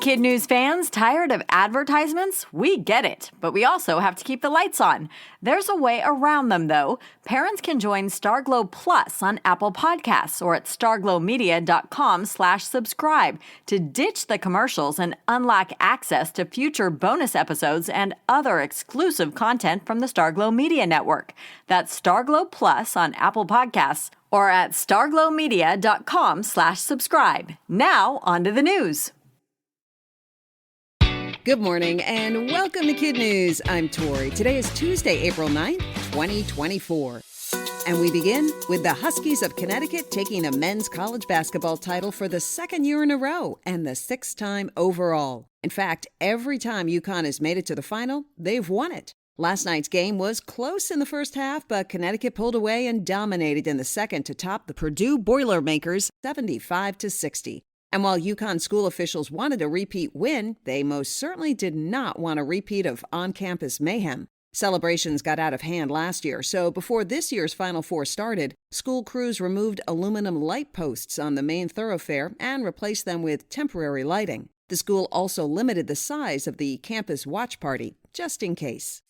KidNuz fans, tired of advertisements? We get it, but we also have to keep the lights on. There's a way around them, though. Parents can join Starglow Plus on Apple Podcasts or at starglowmedia.com/subscribe to ditch the commercials and unlock access to future bonus episodes and other exclusive content from the Starglow Media Network. That's Starglow Plus on Apple Podcasts or at starglowmedia.com/subscribe. Now, on to the news. Good morning and welcome to KidNuz. I'm Tori. Today is Tuesday, April 9th, 2024. And we begin with the Huskies of Connecticut taking a men's college basketball title for the second year in a row and the sixth time overall. In fact, every time UConn has made it to the final, they've won it. Last night's game was close in the first half, but Connecticut pulled away and dominated in the second to top the Purdue Boilermakers 75-60. And while UConn school officials wanted a repeat win, they most certainly did not want a repeat of on-campus mayhem. Celebrations got out of hand last year, so before this year's Final Four started, school crews removed aluminum light posts on the main thoroughfare and replaced them with temporary lighting. The school also limited the size of the campus watch party, just in case.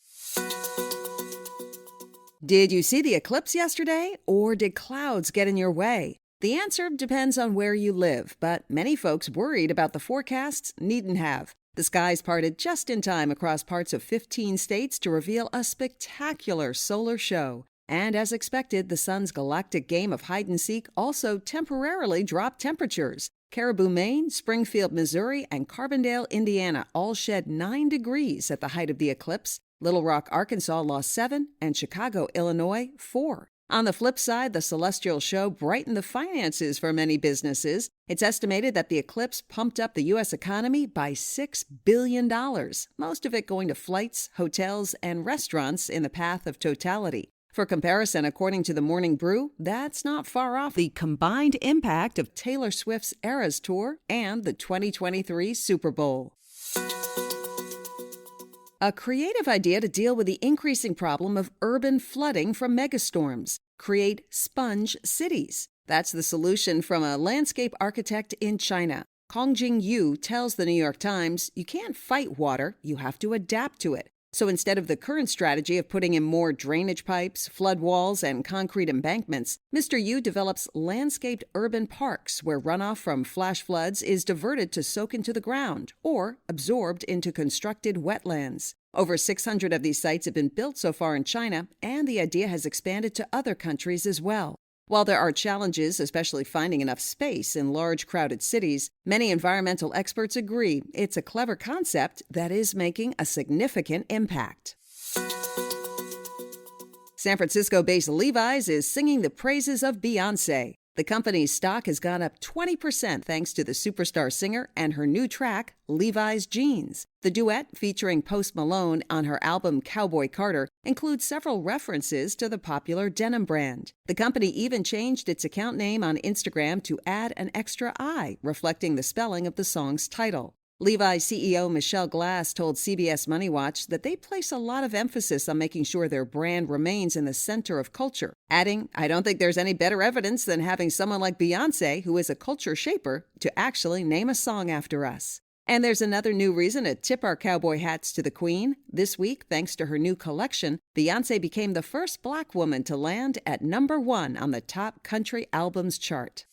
Did you see the eclipse yesterday, or did clouds get in your way? The answer depends on where you live, but many folks worried about the forecasts needn't have. The skies parted just in time across parts of 15 states to reveal a spectacular solar show. And as expected, the sun's galactic game of hide-and-seek also temporarily dropped temperatures. Caribou, Maine, Springfield, Missouri, and Carbondale, Indiana all shed 9 degrees at the height of the eclipse. Little Rock, Arkansas lost 7, and Chicago, Illinois, 4. On the flip side, the celestial show brightened the finances for many businesses. It's estimated that the eclipse pumped up the U.S. economy by $6 billion, most of it going to flights, hotels, and restaurants in the path of totality. For comparison, according to the Morning Brew, that's not far off the combined impact of Taylor Swift's Eras Tour and the 2023 Super Bowl. A creative idea to deal with the increasing problem of urban flooding from megastorms. Create sponge cities. That's the solution from a landscape architect in China. Kongjing Yu tells the New York Times, you can't fight water, you have to adapt to it. So instead of the current strategy of putting in more drainage pipes, flood walls, and concrete embankments, Mr. Yu develops landscaped urban parks where runoff from flash floods is diverted to soak into the ground or absorbed into constructed wetlands. Over 600 of these sites have been built so far in China, and the idea has expanded to other countries as well. While there are challenges, especially finding enough space in large, crowded cities, many environmental experts agree it's a clever concept that is making a significant impact. San Francisco-based Levi's is singing the praises of Beyonce. The company's stock has gone up 20% thanks to the superstar singer and her new track, Levi's Jeans. The duet, featuring Post Malone on her album Cowboy Carter, includes several references to the popular denim brand. The company even changed its account name on Instagram to add an extra I, reflecting the spelling of the song's title. Levi's CEO Michelle Glass told CBS Money Watch that they place a lot of emphasis on making sure their brand remains in the center of culture, adding, I don't think there's any better evidence than having someone like Beyonce, who is a culture shaper, to actually name a song after us. And there's another new reason to tip our cowboy hats to the Queen. This week, thanks to her new collection, Beyonce became the first Black woman to land at #1 on the top country albums chart.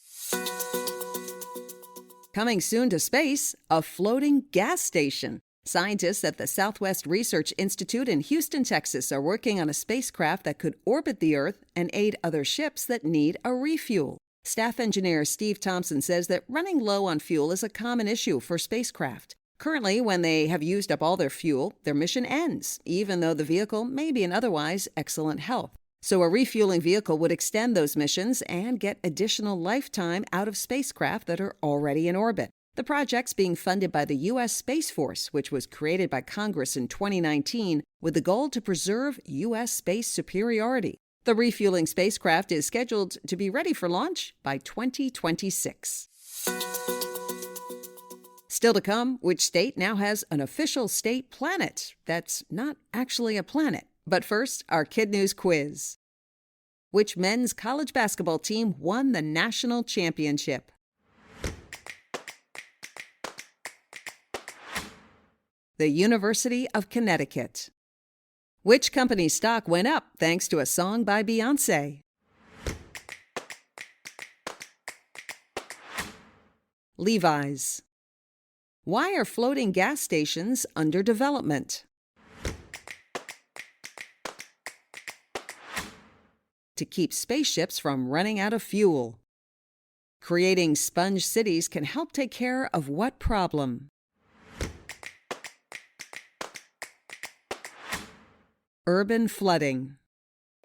Coming soon to space, a floating gas station. Scientists at the Southwest Research Institute in Houston, Texas, are working on a spacecraft that could orbit the Earth and aid other ships that need a refuel. Staff engineer Steve Thompson says that running low on fuel is a common issue for spacecraft. Currently, when they have used up all their fuel, their mission ends, even though the vehicle may be in otherwise excellent health. So a refueling vehicle would extend those missions and get additional lifetime out of spacecraft that are already in orbit. The project's being funded by the U.S. Space Force, which was created by Congress in 2019 with the goal to preserve U.S. space superiority. The refueling spacecraft is scheduled to be ready for launch by 2026. Still to come, which state now has an official state planet that's not actually a planet? But first, our KidNuz quiz. Which men's college basketball team won the national championship? The University of Connecticut. Which company's stock went up thanks to a song by Beyonce? Levi's. Why are floating gas stations under development? To keep spaceships from running out of fuel. Creating sponge cities can help take care of what problem? Urban flooding.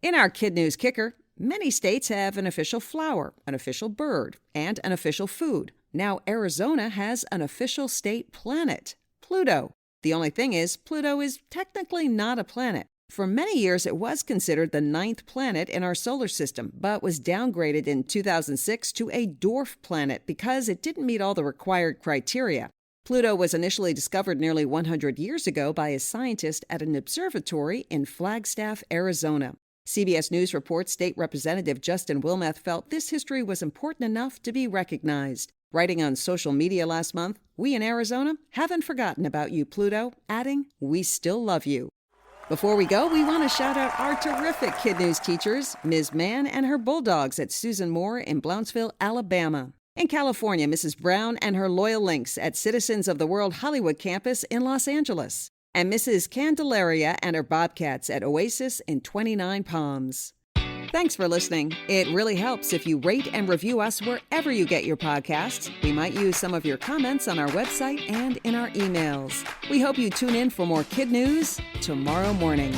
In our KidNuz Kicker, many states have an official flower, an official bird, and an official food. Now Arizona has an official state planet, Pluto. The only thing is, Pluto is technically not a planet. For many years, it was considered the 9th planet in our solar system, but was downgraded in 2006 to a dwarf planet because it didn't meet all the required criteria. Pluto was initially discovered nearly 100 years ago by a scientist at an observatory in Flagstaff, Arizona. CBS News reports State Representative Justin Wilmeth felt this history was important enough to be recognized. Writing on social media last month, "We in Arizona haven't forgotten about you, Pluto," adding, "We still love you." Before we go, we want to shout out our terrific KidNuz teachers, Ms. Mann and her Bulldogs at Susan Moore in Brownsville, Alabama. In California, Mrs. Brown and her Loyal Lynx at Citizens of the World Hollywood campus in Los Angeles. And Mrs. Candelaria and her Bobcats at Oasis in 29 Palms. Thanks for listening. It really helps if you rate and review us wherever you get your podcasts. We might use some of your comments on our website and in our emails. We hope you tune in for more KidNuz tomorrow morning.